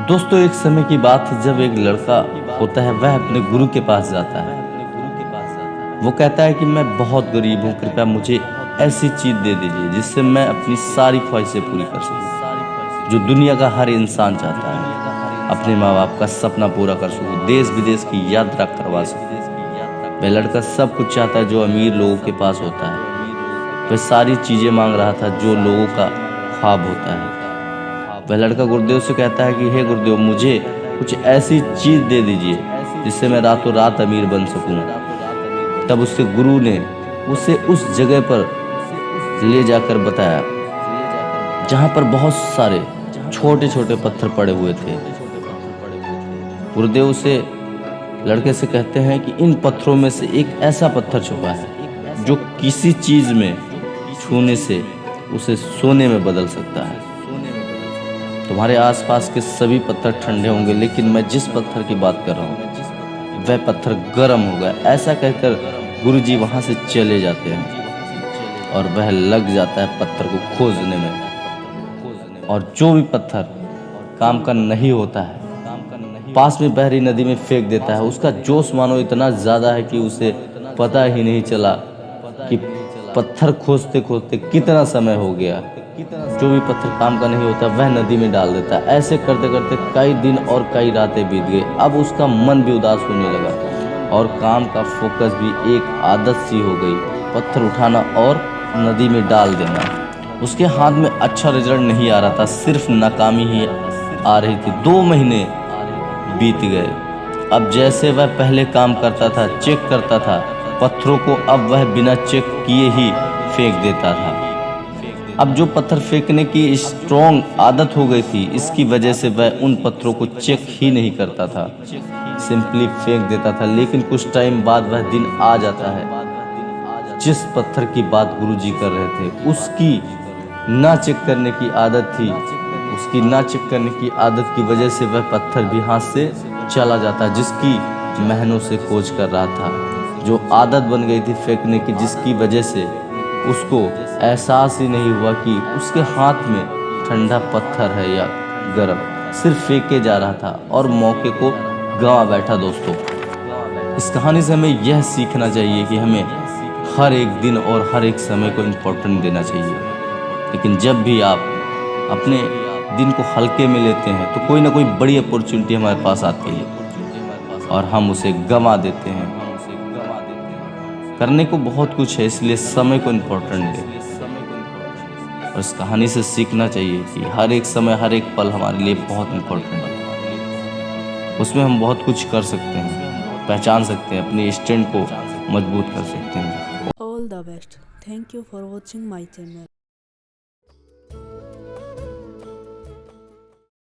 दोस्तों, एक समय की बात है जब एक लड़का होता है, वह अपने गुरु के पास जाता है। वो कहता है कि मैं बहुत गरीब हूँ, कृपया मुझे ऐसी चीज़ दे दीजिए जिससे मैं अपनी सारी ख्वाहिशें पूरी कर सकूँ, जो दुनिया का हर इंसान चाहता है। अपने माँ बाप का सपना पूरा कर सकूँ, देश विदेश की यात्रा करवा सकूँ। वह लड़का सब कुछ चाहता है जो अमीर लोगों के पास होता है। वह सारी चीज़ें मांग रहा था जो लोगों का ख्वाब होता है। वह लड़का गुरुदेव से कहता है कि हे गुरुदेव, मुझे कुछ ऐसी चीज़ दे दीजिए जिससे मैं रातों रात अमीर बन सकूं। तब उसके गुरु ने उसे उस जगह पर ले जाकर बताया जहां पर बहुत सारे छोटे छोटे पत्थर पड़े हुए थे। गुरुदेव उसे लड़के से कहते हैं कि इन पत्थरों में से एक ऐसा पत्थर छुपा है जो किसी चीज़ में छूने से उसे सोने में बदल सकता है। तुम्हारे आसपास के सभी पत्थर ठंडे होंगे, लेकिन मैं जिस पत्थर की बात कर रहा हूँ वह पत्थर गर्म होगा। ऐसा कहकर गुरुजी वहाँ से चले जाते हैं और वह लग जाता है पत्थर को खोजने में। और जो भी पत्थर काम का नहीं होता है पास में बहरी नदी में फेंक देता है। उसका जोश मानो इतना ज़्यादा है कि उसे पता ही नहीं चला कि पत्थर खोजते खोजते कितना समय हो गया। जो भी पत्थर काम का नहीं होता वह नदी में डाल देता है। ऐसे करते करते कई दिन और कई रातें बीत गई। अब उसका मन भी उदास होने लगा और काम का फोकस भी एक आदत सी हो गई, पत्थर उठाना और नदी में डाल देना। उसके हाथ में अच्छा रिजल्ट नहीं आ रहा था, सिर्फ नाकामी ही आ रही थी। 2 महीने बीत गए। अब जैसे वह पहले काम करता था, चेक करता था पत्थरों को, अब वह बिना चेक किए ही फेंक देता था। अब जो पत्थर फेंकने की स्ट्रॉन्ग आदत हो गई थी, इसकी वजह से वह उन पत्थरों को चेक ही नहीं करता था, सिंपली फेंक देता था। लेकिन कुछ टाइम बाद वह दिन आ जाता है जिस पत्थर की बात गुरुजी कर रहे थे। उसकी ना चेक करने की आदत थी। उसकी ना चेक करने की आदत की वजह से वह पत्थर भी हाथ से चला जाता, जिसकी महीनों से खोज कर रहा था। जो आदत बन गई थी फेंकने की, जिसकी वजह से उसको एहसास ही नहीं हुआ कि उसके हाथ में ठंडा पत्थर है या गर्म, सिर्फ फेंके जा रहा था और मौके को गंवा बैठा। दोस्तों, इस कहानी से हमें यह सीखना चाहिए कि हमें हर एक दिन और हर एक समय को इम्पोर्टेंट देना चाहिए। लेकिन जब भी आप अपने दिन को हल्के में लेते हैं तो कोई ना कोई बड़ी अपॉर्चुनिटी हमारे पास आती है और हम उसे गंवा देते हैं। करने को बहुत कुछ है, इसलिए समय को इम्पोर्टेंट दें। और इस कहानी से सीखना चाहिए कि हर एक समय, हर एक पल हमारे लिए बहुत इम्पोर्टेंट है। उसमें हम बहुत कुछ कर सकते हैं, पहचान सकते हैं, अपनी स्टैंड को मजबूत कर सकते हैं। All the best. Thank you for watching my channel.